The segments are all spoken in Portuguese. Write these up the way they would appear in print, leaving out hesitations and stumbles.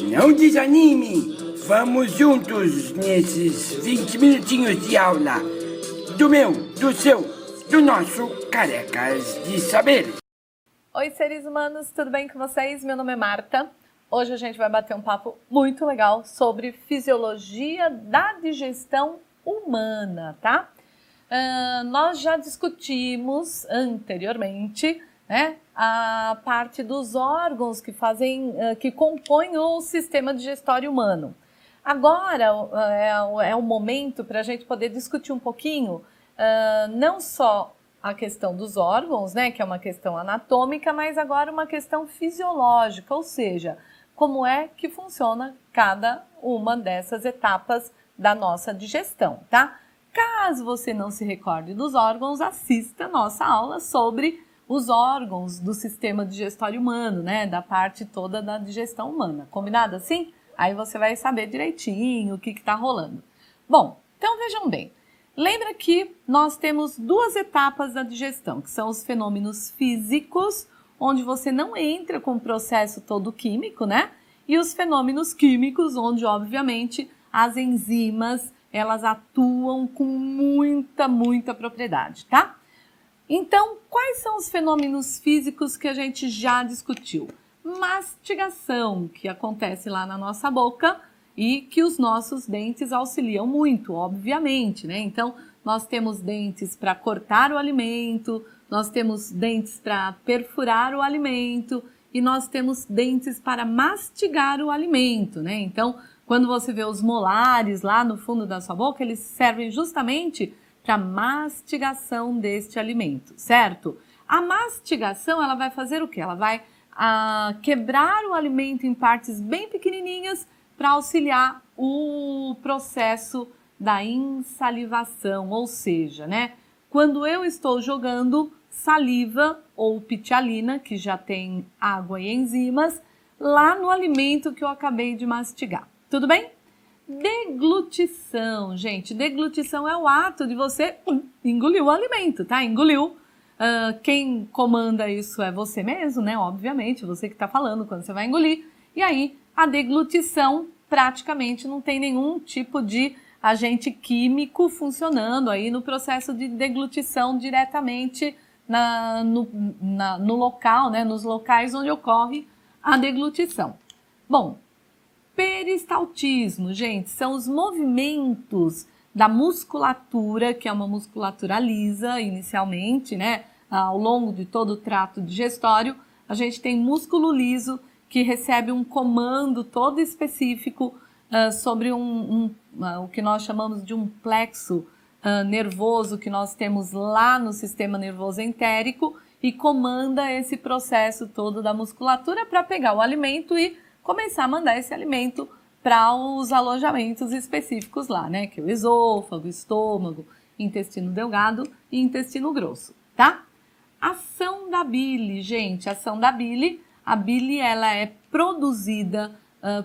Não desanime! Vamos juntos nesses 20 minutinhos de aula do meu, do seu, do nosso Carecas de Saber. Oi, seres humanos, tudo bem com vocês? Meu nome é Marta. Hoje a gente vai bater um papo muito legal sobre fisiologia da digestão humana, tá? Nós já discutimos anteriormente, né, a parte dos órgãos que compõem o sistema digestório humano. Agora é o momento para a gente poder discutir um pouquinho, não só a questão dos órgãos, né, que é uma questão anatômica, mas agora uma questão fisiológica, ou seja, como é que funciona cada uma dessas etapas da nossa digestão, tá? Caso você não se recorde dos órgãos, assista a nossa aula sobre os órgãos do sistema digestório humano, né? Da parte toda da digestão humana. Combinado assim? Aí você vai saber direitinho o que está rolando. Bom, então vejam bem. Lembra que nós temos duas etapas da digestão, que são os fenômenos físicos, onde você não entra com o processo todo químico, né? E os fenômenos químicos, onde, obviamente, as enzimas elas atuam com muita propriedade, tá? Então, quais são os fenômenos físicos que a gente já discutiu? Mastigação, que acontece lá na nossa boca e que os nossos dentes auxiliam muito, obviamente, né? Então, nós temos dentes para cortar o alimento, nós temos dentes para perfurar o alimento e nós temos dentes para mastigar o alimento, né? Então, quando você vê os molares lá no fundo da sua boca, eles servem justamente para mastigação deste alimento, certo? A mastigação, ela vai fazer o quê? Ela vai quebrar o alimento em partes bem pequenininhas para auxiliar o processo da insalivação, ou seja, né? Quando eu estou jogando saliva ou pitialina, que já tem água e enzimas, lá no alimento que eu acabei de mastigar. Tudo bem? Deglutição, gente. Deglutição é o ato de você engolir o alimento, tá? Engoliu. Quem comanda isso é você mesmo, né? Obviamente, você que está falando quando você vai engolir. E aí, a deglutição praticamente não tem nenhum tipo de agente químico funcionando aí no processo de deglutição diretamente no local, né? Nos locais onde ocorre a deglutição. Bom, peristaltismo, gente, são os movimentos da musculatura, que é uma musculatura lisa inicialmente, né? Ao longo de todo o trato digestório, a gente tem músculo liso que recebe um comando todo específico sobre o que nós chamamos de um plexo nervoso que nós temos lá no sistema nervoso entérico e comanda esse processo todo da musculatura para pegar o alimento e começar a mandar esse alimento para os alojamentos específicos lá, né? Que é o esôfago, estômago, intestino delgado e intestino grosso, tá? Ação da bile, gente, ação da bile. A bile, ela é produzida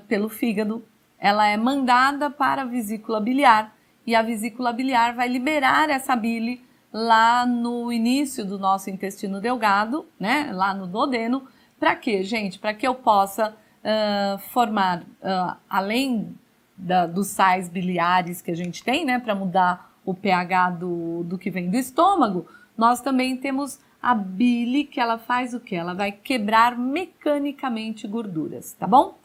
pelo fígado, ela é mandada para a vesícula biliar e a vesícula biliar vai liberar essa bile lá no início do nosso intestino delgado, né? Lá no duodeno. Para quê, gente? Para que eu possa formar, além dos sais biliares que a gente tem, né, para mudar o pH do que vem do estômago, nós também temos a bile, que ela faz o quê? Ela vai quebrar mecanicamente gorduras, tá bom?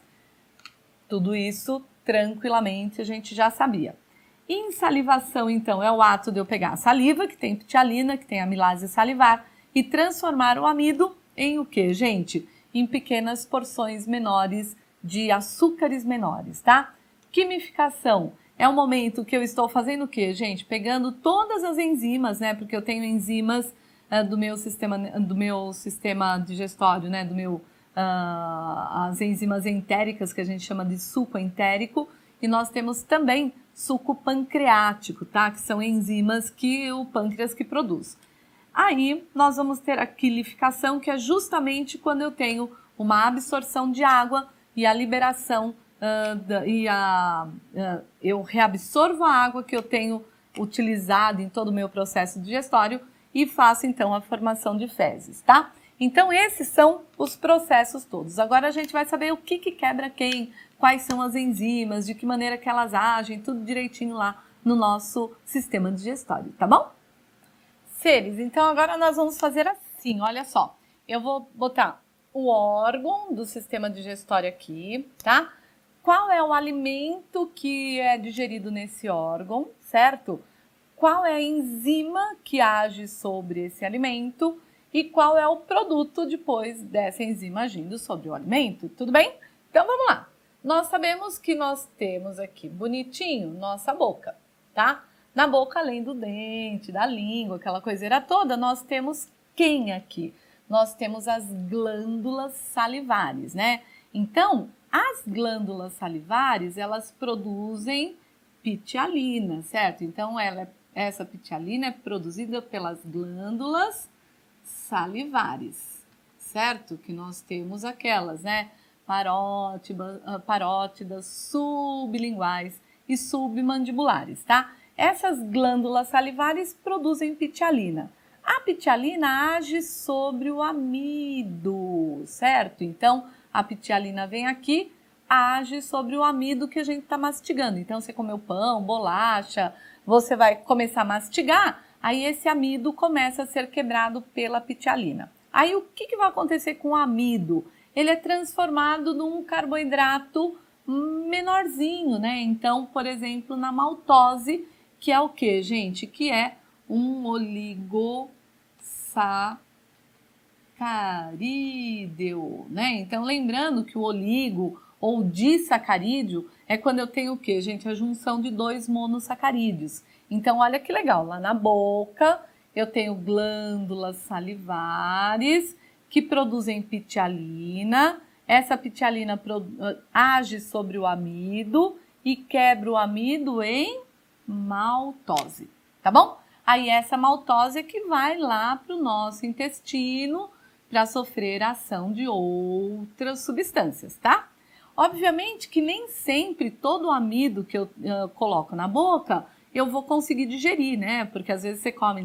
Tudo isso, tranquilamente, a gente já sabia. Insalivação, então, é o ato de eu pegar a saliva, que tem pitialina, que tem amilase salivar, e transformar o amido em o quê, gente? Em pequenas porções menores de açúcares menores, tá? Quimificação é o momento que eu estou fazendo o quê, gente? Pegando todas as enzimas, né? Porque eu tenho enzimas do meu sistema digestório, né? As enzimas entéricas, que a gente chama de suco entérico, e nós temos também suco pancreático, tá? Que são enzimas que o pâncreas que produz. Aí nós vamos ter a quilificação, que é justamente quando eu tenho uma absorção de água e a liberação eu reabsorvo a água que eu tenho utilizado em todo o meu processo digestório e faço então a formação de fezes, tá? Então, esses são os processos todos. Agora, a gente vai saber o que quebra quem, quais são as enzimas, de que maneira que elas agem, tudo direitinho lá no nosso sistema digestório, tá bom? Seres, então agora nós vamos fazer assim, olha só. Eu vou botar o órgão do sistema digestório aqui, tá? Qual é o alimento que é digerido nesse órgão, certo? Qual é a enzima que age sobre esse alimento e qual é o produto depois dessa enzima agindo sobre o alimento, tudo bem? Então vamos lá. Nós sabemos que nós temos aqui bonitinho nossa boca, tá? Na boca, além do dente, da língua, aquela coiseira toda, nós temos quem aqui? Nós temos as glândulas salivares, né? Então, as glândulas salivares, elas produzem pitialina, certo? Então, essa pitialina é produzida pelas glândulas salivares, certo? Que nós temos aquelas, né? Parótidas, sublinguais e submandibulares, tá? Essas glândulas salivares produzem pitialina. A pitialina age sobre o amido, certo? Então, a pitialina vem aqui, age sobre o amido que a gente está mastigando. Então, você comeu pão, bolacha, você vai começar a mastigar, aí esse amido começa a ser quebrado pela pitialina. Aí, o que vai acontecer com o amido? Ele é transformado num carboidrato menorzinho, né? Então, por exemplo, na maltose, que é o que, gente? Que é um oligosacarídeo, né? Então, lembrando que o oligo ou disacarídeo é quando eu tenho o que, gente? A junção de 2 monossacarídeos. Então, olha que legal, lá na boca eu tenho glândulas salivares que produzem pitialina. Essa pitialina age sobre o amido e quebra o amido em maltose, tá bom? Aí essa maltose é que vai lá para o nosso intestino para sofrer a ação de outras substâncias, tá? Obviamente que nem sempre todo o amido que eu coloco na boca eu vou conseguir digerir, né? Porque às vezes você come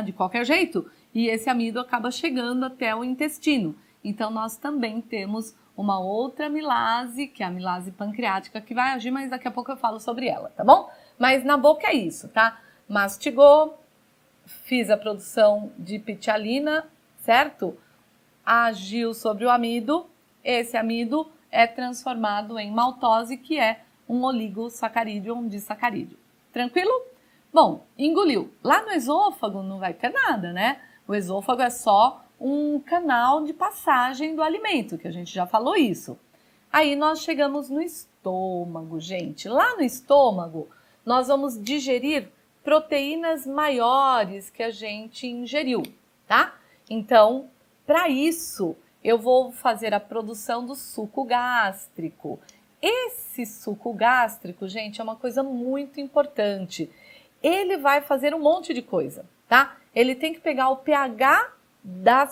de qualquer jeito e esse amido acaba chegando até o intestino. Então nós também temos uma outra amilase, que é a amilase pancreática, que vai agir, mas daqui a pouco eu falo sobre ela, tá bom? Mas na boca é isso, tá? Mastigou, fiz a produção de pitialina, certo? Agiu sobre o amido, esse amido é transformado em maltose, que é um oligosacarídeo ou um disacarídeo. Tranquilo? Bom, engoliu. Lá no esôfago não vai ter nada, né? O esôfago é só um canal de passagem do alimento, que a gente já falou isso. Aí nós chegamos no estômago, gente. Lá no estômago, nós vamos digerir proteínas maiores que a gente ingeriu, tá? Então, para isso, eu vou fazer a produção do suco gástrico. Esse suco gástrico, gente, é uma coisa muito importante. Ele vai fazer um monte de coisa, tá? Ele tem que pegar o pH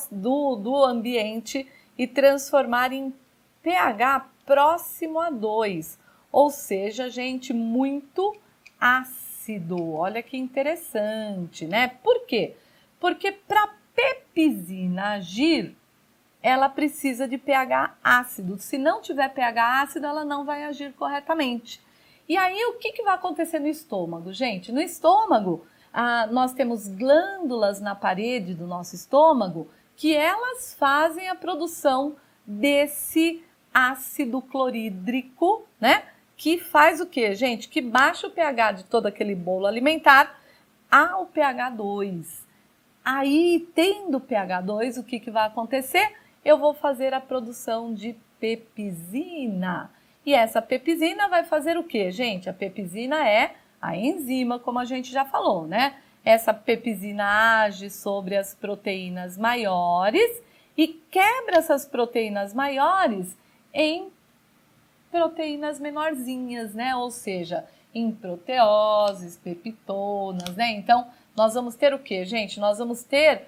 do ambiente e transformar em pH próximo a 2. Ou seja, gente, muito ácido. Olha que interessante, né? Por quê? Porque para pepsina agir, ela precisa de pH ácido. Se não tiver pH ácido, ela não vai agir corretamente. E aí, o que vai acontecer no estômago, gente? No estômago, nós temos glândulas na parede do nosso estômago que elas fazem a produção desse ácido clorídrico, né? Que faz o quê, gente? Que baixa o pH de todo aquele bolo alimentar ao pH 2. Aí, tendo pH 2, o que vai acontecer? Eu vou fazer a produção de pepsina. E essa pepsina vai fazer o quê, gente? A pepsina é a enzima, como a gente já falou, né? Essa pepsina age sobre as proteínas maiores e quebra essas proteínas maiores em proteínas menorzinhas, né? Ou seja, em proteoses, peptonas, né? Então, nós vamos ter o quê, gente? Nós vamos ter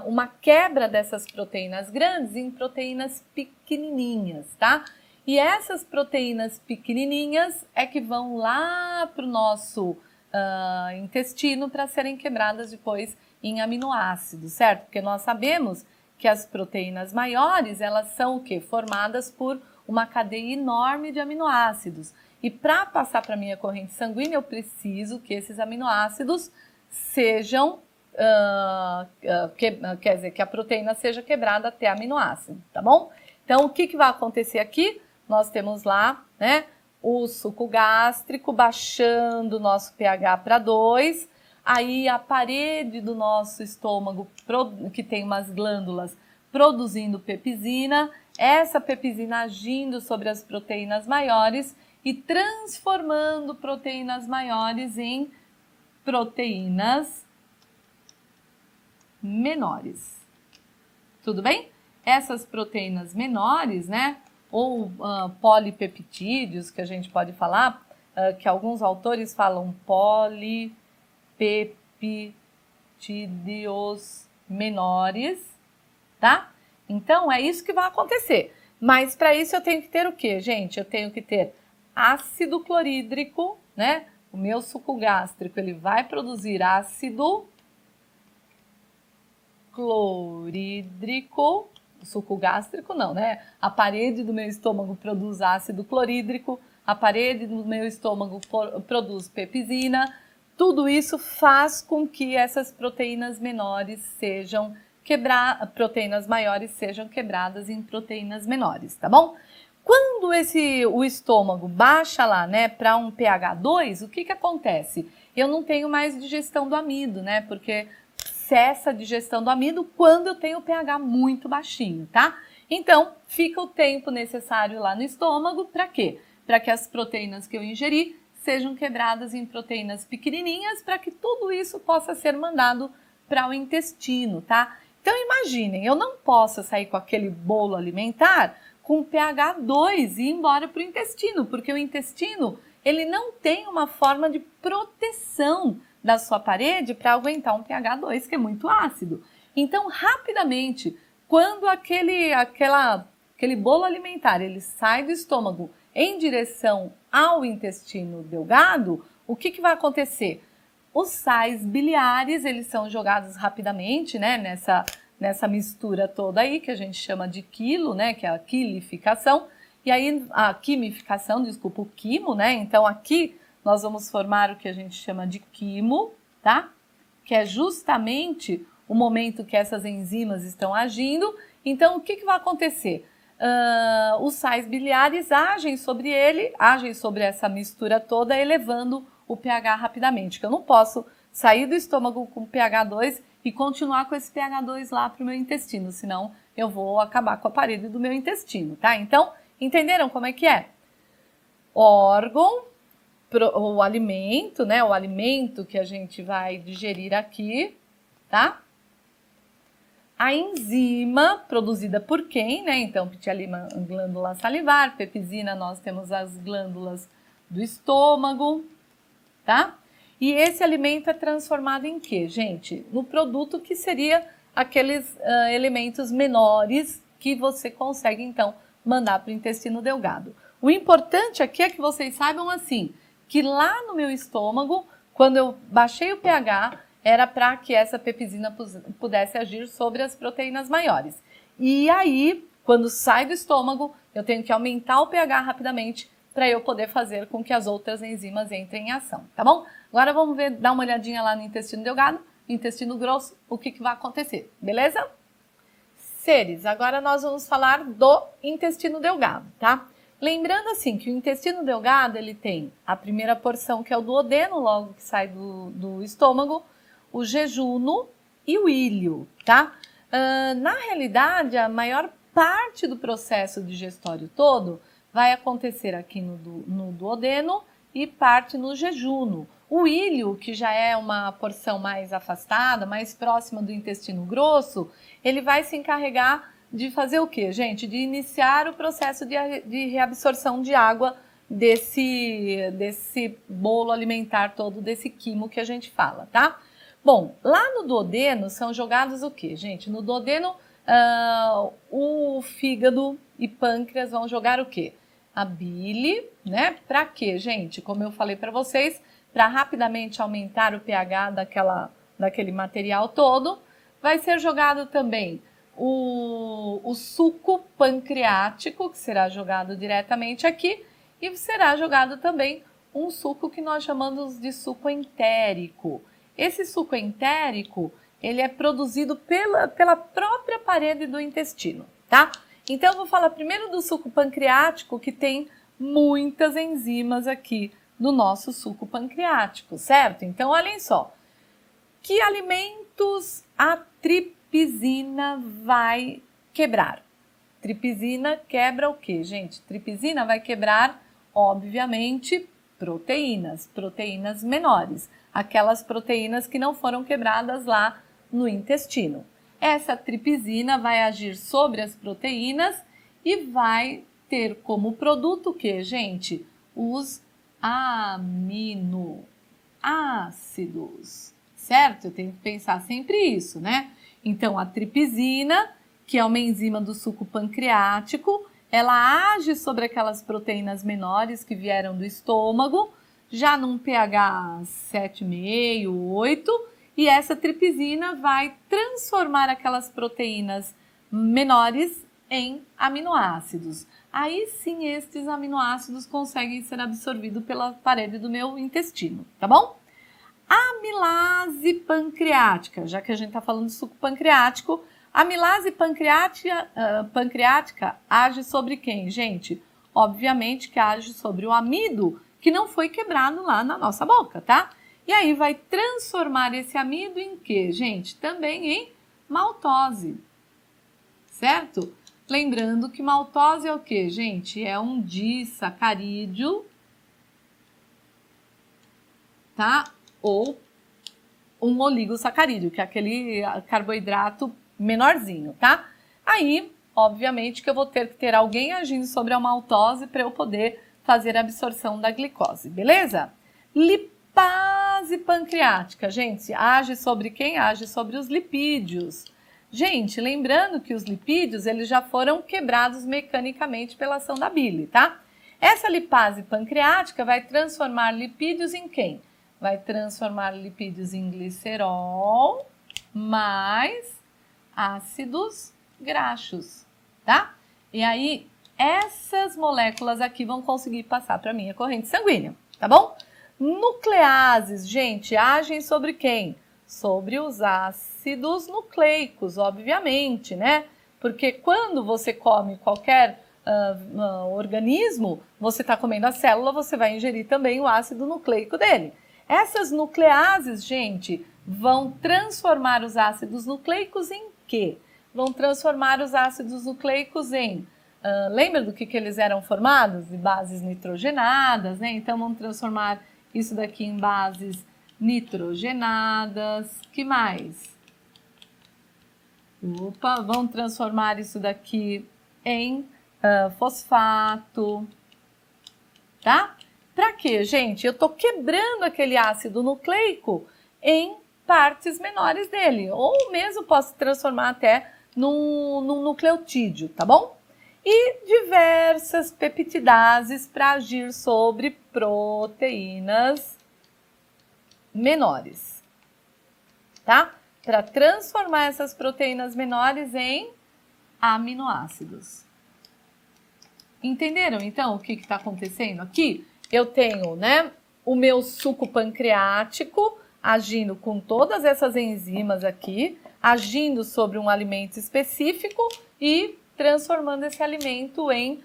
uma quebra dessas proteínas grandes em proteínas pequenininhas, tá? E essas proteínas pequenininhas é que vão lá para o nosso intestino para serem quebradas depois em aminoácidos, certo? Porque nós sabemos que as proteínas maiores, elas são o quê? Formadas por uma cadeia enorme de aminoácidos. E para passar para a minha corrente sanguínea, eu preciso que esses aminoácidos sejam, quer dizer, que a proteína seja quebrada até aminoácido, tá bom? Então, o que vai acontecer aqui? Nós temos lá, né, o suco gástrico baixando o nosso pH para 2, aí a parede do nosso estômago, que tem umas glândulas, produzindo pepsina, essa pepsina agindo sobre as proteínas maiores e transformando proteínas maiores em proteínas menores. Tudo bem? Essas proteínas menores, né, ou polipeptídeos, que a gente pode falar, que alguns autores falam polipeptídeos menores, tá? Então, é isso que vai acontecer. Mas para isso eu tenho que ter o quê, gente? Eu tenho que ter ácido clorídrico, né? O meu suco gástrico, ele vai produzir ácido clorídrico. O suco gástrico não, né? A parede do meu estômago produz ácido clorídrico, a parede do meu estômago produz pepsina. Tudo isso faz com que essas proteínas menores sejam proteínas maiores sejam quebradas em proteínas menores, tá bom? Quando o estômago baixa lá, né, para um pH 2, o que acontece? Eu não tenho mais digestão do amido, né? Porque cessa a digestão do amido quando eu tenho o pH muito baixinho, tá? Então, fica o tempo necessário lá no estômago para quê? Para que as proteínas que eu ingeri sejam quebradas em proteínas pequenininhas para que tudo isso possa ser mandado para o intestino, tá? Então, imaginem, eu não posso sair com aquele bolo alimentar com pH 2 e ir embora para o intestino, porque o intestino, ele não tem uma forma de proteção da sua parede para aguentar um pH 2, que é muito ácido. Então, rapidamente, quando aquele bolo alimentar ele sai do estômago em direção ao intestino delgado, o que vai acontecer? Os sais biliares, eles são jogados rapidamente, né, nessa mistura toda aí, que a gente chama de quilo, né, que é a quilificação, e aí a quimificação, desculpa, o quimo, né, então aqui nós vamos formar o que a gente chama de quimo, tá, que é justamente o momento que essas enzimas estão agindo. Então, o que vai acontecer? Os sais biliares agem sobre essa mistura toda, elevando o pH rapidamente, que eu não posso sair do estômago com pH 2 e continuar com esse pH 2 lá para o meu intestino, senão eu vou acabar com a parede do meu intestino, tá? Então, entenderam como é que é? Órgão, o alimento, né? O alimento que a gente vai digerir aqui, tá? A enzima produzida por quem, né? Então, pitialina, glândula salivar, pepsina, nós temos as glândulas do estômago, tá? E esse alimento é transformado em quê, gente? No produto que seria aqueles elementos menores que você consegue, então, mandar para o intestino delgado. O importante aqui é que vocês saibam assim, que lá no meu estômago, quando eu baixei o pH, era para que essa pepsina pudesse agir sobre as proteínas maiores. E aí, quando sai do estômago, eu tenho que aumentar o pH rapidamente para eu poder fazer com que as outras enzimas entrem em ação, tá bom? Agora vamos dar uma olhadinha lá no intestino delgado, intestino grosso, o que vai acontecer, beleza? Seres, agora nós vamos falar do intestino delgado, tá? Lembrando assim que o intestino delgado, ele tem a primeira porção que é o duodeno, logo que sai do estômago, o jejuno e o íleo, tá? Na realidade, a maior parte do processo digestório todo vai acontecer aqui no duodeno e parte no jejuno. O íleo, que já é uma porção mais afastada, mais próxima do intestino grosso, ele vai se encarregar de fazer o quê, gente? De iniciar o processo de reabsorção de água desse bolo alimentar todo, desse quimo que a gente fala, tá? Bom, lá no duodeno são jogados o quê, gente? No duodeno, o fígado e pâncreas vão jogar o quê? A bile, né? Pra quê, gente? Como eu falei para vocês, para rapidamente aumentar o pH daquele material todo, vai ser jogado também o suco pancreático, que será jogado diretamente aqui, e será jogado também um suco que nós chamamos de suco entérico. Esse suco entérico, ele é produzido pela própria parede do intestino, tá? Então, eu vou falar primeiro do suco pancreático, que tem muitas enzimas aqui no nosso suco pancreático, certo? Então, olhem só. Que alimentos a tripsina vai quebrar? Tripsina quebra o quê, gente? Tripsina vai quebrar, obviamente, proteínas menores. Aquelas proteínas que não foram quebradas lá no intestino. Essa tripsina vai agir sobre as proteínas e vai ter como produto o que, gente? Os aminoácidos, certo? Eu tenho que pensar sempre isso, né? Então, a tripsina, que é uma enzima do suco pancreático, ela age sobre aquelas proteínas menores que vieram do estômago, já num pH 7,5, 8, e essa tripsina vai transformar aquelas proteínas menores em aminoácidos. Aí sim, estes aminoácidos conseguem ser absorvidos pela parede do meu intestino, tá bom? Amilase pancreática, já que a gente está falando de suco pancreático, a amilase pancreática age sobre quem, gente? Obviamente que age sobre o amido que não foi quebrado lá na nossa boca, tá? E aí vai transformar esse amido em quê, gente? Também em maltose, certo? Lembrando que maltose é o quê, gente? É um disacarídeo, tá? Ou um oligosacarídeo, que é aquele carboidrato menorzinho, tá? Aí, obviamente, que eu vou ter que ter alguém agindo sobre a maltose para eu poder fazer a absorção da glicose, beleza? Lipase pancreática, gente, age sobre quem? Age sobre os lipídios. Gente, lembrando que os lipídios, eles já foram quebrados mecanicamente pela ação da bile, tá? Essa lipase pancreática vai transformar lipídios em quem? Vai transformar lipídios em glicerol mais ácidos graxos, tá? E aí, essas moléculas aqui vão conseguir passar para a minha corrente sanguínea, tá bom? Nucleases, gente, agem sobre quem? Sobre os ácidos nucleicos, obviamente, né? Porque quando você come qualquer organismo, você está comendo a célula, você vai ingerir também o ácido nucleico dele. Essas nucleases, gente, vão transformar os ácidos nucleicos em quê? Vão transformar os ácidos nucleicos em... lembra do que eles eram formados? De bases nitrogenadas, né? Então, vão transformar isso daqui em bases nitrogenadas. Que mais? Vão transformar isso daqui em fosfato, tá? Pra quê, gente? Eu tô quebrando aquele ácido nucleico em partes menores dele, ou mesmo posso transformar até num nucleotídeo, tá bom? E diversas peptidases para agir sobre proteínas menores, tá? Para transformar essas proteínas menores em aminoácidos. Entenderam, então, o que está acontecendo aqui? Eu tenho, né, o meu suco pancreático agindo com todas essas enzimas aqui, agindo sobre um alimento específico e transformando esse alimento em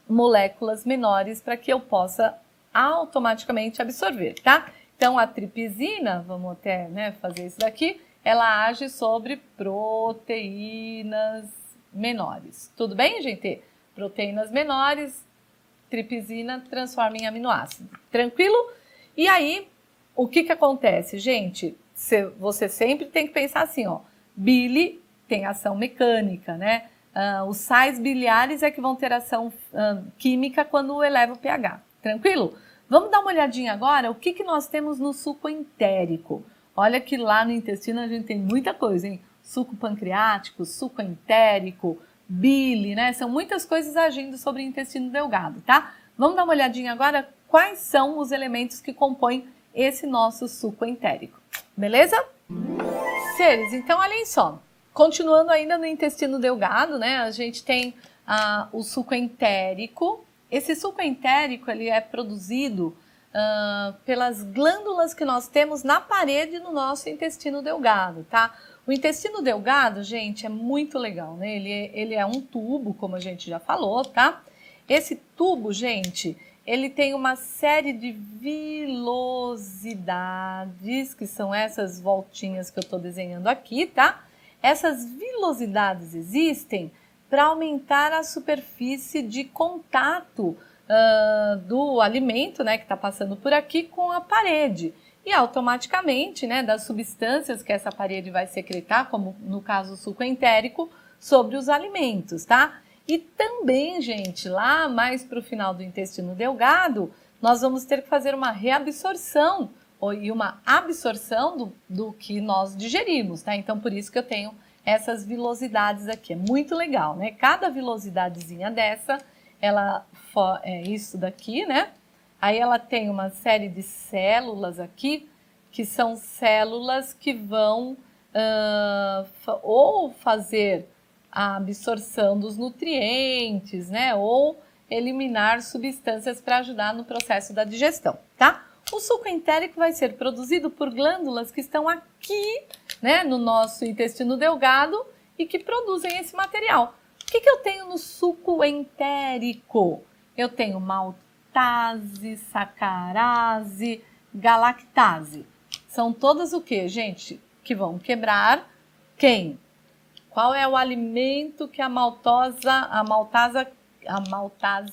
moléculas menores para que eu possa automaticamente absorver, tá? Então, a tripsina, vamos até, né, fazer isso daqui, ela age sobre proteínas menores. Tudo bem, gente? Proteínas menores, tripsina transforma em aminoácido. Tranquilo? E aí, o que acontece, gente? Você sempre tem que pensar assim, ó. Bile tem ação mecânica, né? Os sais biliares é que vão ter ação química quando eleva o pH. Tranquilo? Vamos dar uma olhadinha agora o que nós temos no suco entérico. Olha que lá no intestino a gente tem muita coisa, hein? Suco pancreático, suco entérico, bile, né? São muitas coisas agindo sobre o intestino delgado, tá? Vamos dar uma olhadinha agora quais são os elementos que compõem esse nosso suco entérico. Beleza? Seres, então olhem só. Continuando ainda no intestino delgado, né? A gente tem o suco entérico. Esse suco entérico, ele é produzido pelas glândulas que nós temos na parede do nosso intestino delgado, tá? O intestino delgado, gente, é muito legal, né? Ele é um tubo, como a gente já falou, tá? Esse tubo, gente, ele tem uma série de vilosidades, que são essas voltinhas que eu tô desenhando aqui, tá? Essas vilosidades existem para aumentar a superfície de contato do alimento, né, que está passando por aqui com a parede. E automaticamente, né, das substâncias que essa parede vai secretar, como no caso o suco entérico, sobre os alimentos, tá? E também, gente, lá mais para o final do intestino delgado, nós vamos ter que fazer uma reabsorção e uma absorção do que nós digerimos, tá? Então, por isso que eu tenho essas vilosidades aqui. É muito legal, né? Cada vilosidadezinha dessa, ela é isso daqui, né? Aí ela tem uma série de células aqui, que são células que vão ou fazer a absorção dos nutrientes, né? Ou eliminar substâncias para ajudar no processo da digestão, tá? O suco entérico vai ser produzido por glândulas que estão aqui, né, no nosso intestino delgado e que produzem esse material. O que eu tenho no suco entérico? Eu tenho maltase, sacarase, galactase. São todas o que, gente? Que vão quebrar quem? Qual é o alimento que a maltase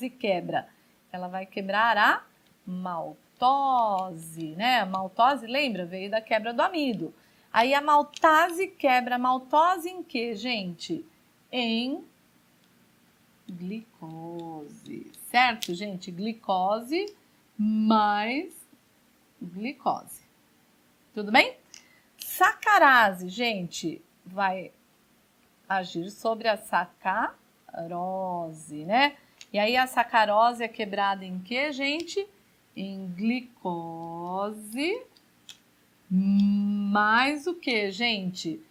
quebra? Ela vai quebrar a maltose, né? A maltose, lembra? Veio da quebra do amido. Aí a maltase quebra a maltose em que, gente? Em glicose, certo, gente? Glicose mais glicose. Tudo bem? Sacarase, gente, vai agir sobre a sacarose, né? E aí a sacarose é quebrada em que, gente? Em glicose mais o que, gente?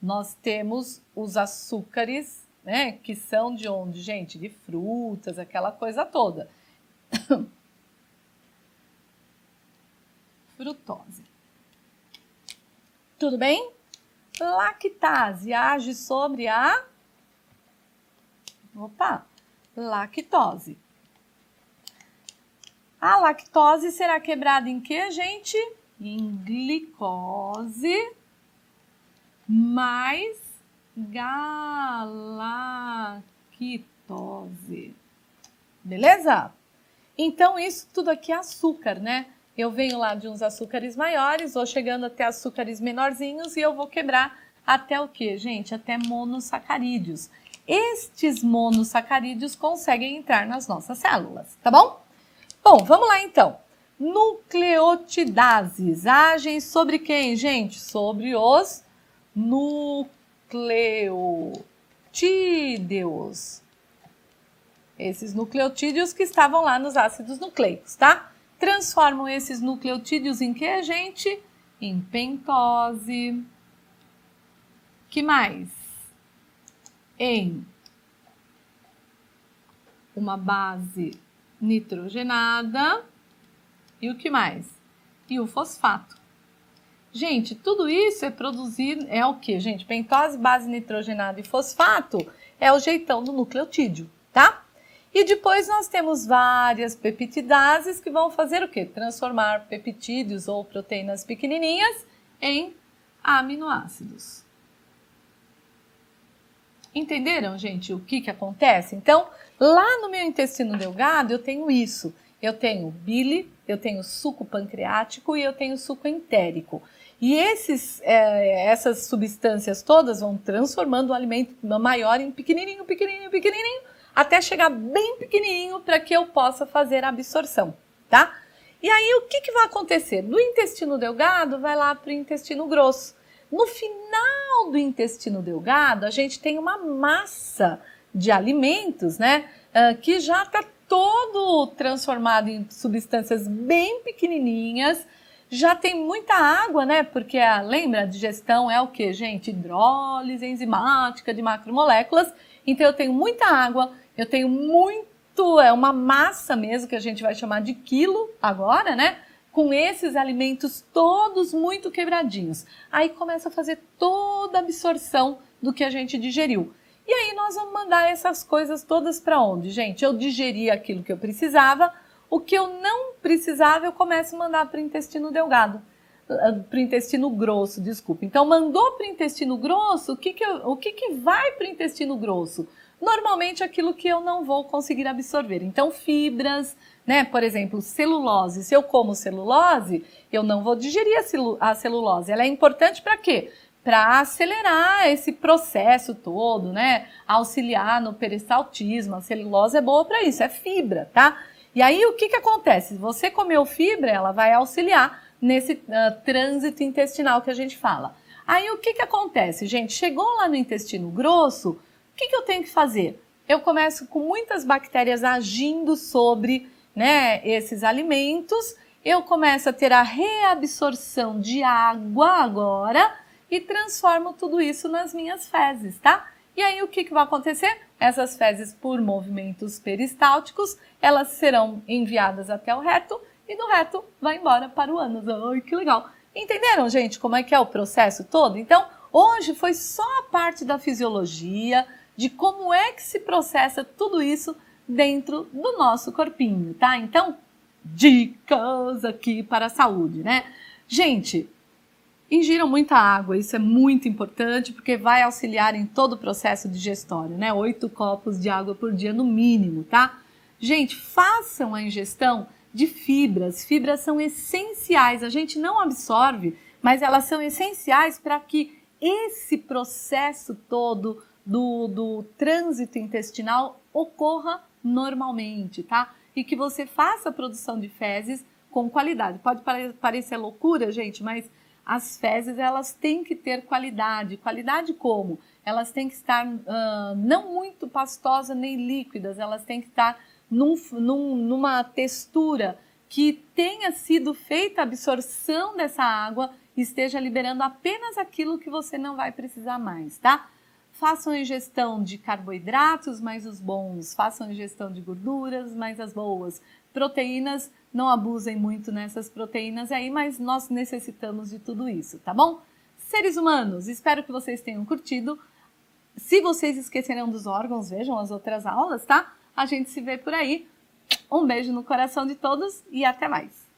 Nós temos os açúcares, né? Que são de onde, gente? De frutas, aquela coisa toda. Frutose. Tudo bem? Lactase age sobre a lactose. A lactose será quebrada em que, gente? Em glicose mais galactose. Beleza? Então, isso tudo aqui é açúcar, né? Eu venho lá de uns açúcares maiores, vou chegando até açúcares menorzinhos e eu vou quebrar até o quê, gente? Até monossacarídeos. Estes monossacarídeos conseguem entrar nas nossas células, tá bom? Bom, vamos lá então. Nucleotidases agem sobre quem, gente? Sobre os nucleotídeos. Esses nucleotídeos que estavam lá nos ácidos nucleicos, tá? Transformam esses nucleotídeos em que, gente? Em pentose. Que mais? Em uma base nitrogenada. E o que mais? E o fosfato. Gente, tudo isso é produzido, é o que, gente? Pentose, base nitrogenada e fosfato é o jeitão do nucleotídeo, tá? E depois nós temos várias peptidases que vão fazer o quê? Transformar peptídeos ou proteínas pequenininhas em aminoácidos. Entenderam, gente, o que acontece? Então, lá no meu intestino delgado eu tenho isso. Eu tenho bile, eu tenho suco pancreático e eu tenho suco entérico. E essas substâncias todas vão transformando o alimento maior em pequenininho, pequenininho, pequenininho, até chegar bem pequenininho para que eu possa fazer a absorção, tá? E aí o que vai acontecer? Do intestino delgado vai lá para o intestino grosso. No final do intestino delgado, a gente tem uma massa de alimentos, né? Que já está todo transformado em substâncias bem pequenininhas, já tem muita água, né? Porque lembra, a digestão é o que, gente? Hidrólise enzimática de macromoléculas. Então eu tenho muita água, eu tenho é uma massa mesmo que a gente vai chamar de quilo agora, né? Com esses alimentos todos muito quebradinhos. Aí começa a fazer toda a absorção do que a gente digeriu. E aí nós vamos mandar essas coisas todas para onde, gente? Eu digeri aquilo que eu precisava, o que eu não precisava eu começo a mandar para o intestino delgado, para o intestino grosso, desculpa. Então mandou para o intestino grosso, o que vai para o intestino grosso? Normalmente aquilo que eu não vou conseguir absorver. Então fibras, né? Por exemplo, celulose. Se eu como celulose, eu não vou digerir a celulose. Ela é importante para quê? Para acelerar esse processo todo, né? Auxiliar no peristaltismo. A celulose é boa para isso, é fibra, tá? E aí o que acontece? Se você comeu fibra, ela vai auxiliar nesse trânsito intestinal que a gente fala. Aí o que acontece, gente? Chegou lá no intestino grosso, o que eu tenho que fazer? Eu começo com muitas bactérias agindo sobre, né, esses alimentos, eu começo a ter a reabsorção de água agora e transformo tudo isso nas minhas fezes, tá? E aí o que vai acontecer? Essas fezes, por movimentos peristálticos, elas serão enviadas até o reto e do reto vai embora para o ânus. Ai, que legal! Entenderam, gente, como é que é o processo todo? Então, hoje foi só a parte da fisiologia, de como é que se processa tudo isso dentro do nosso corpinho, tá? Então, dicas aqui para a saúde, né? Gente, ingiram muita água, isso é muito importante porque vai auxiliar em todo o processo digestório, né? 8 copos de água por dia no mínimo, tá? Gente, façam a ingestão de fibras. Fibras são essenciais, a gente não absorve, mas elas são essenciais para que esse processo todo do trânsito intestinal ocorra normalmente, tá? E que você faça a produção de fezes com qualidade. Pode parecer loucura, gente, mas as fezes, elas têm que ter qualidade. Qualidade como? Elas têm que estar não muito pastosas nem líquidas, elas têm que estar numa textura que tenha sido feita a absorção dessa água e esteja liberando apenas aquilo que você não vai precisar mais, tá? Façam ingestão de carboidratos, mais os bons. Façam ingestão de gorduras, mais as boas. Proteínas, não abusem muito nessas proteínas aí, mas nós necessitamos de tudo isso, tá bom? Seres humanos, espero que vocês tenham curtido. Se vocês esqueceram dos órgãos, vejam as outras aulas, tá? A gente se vê por aí. Um beijo no coração de todos e até mais!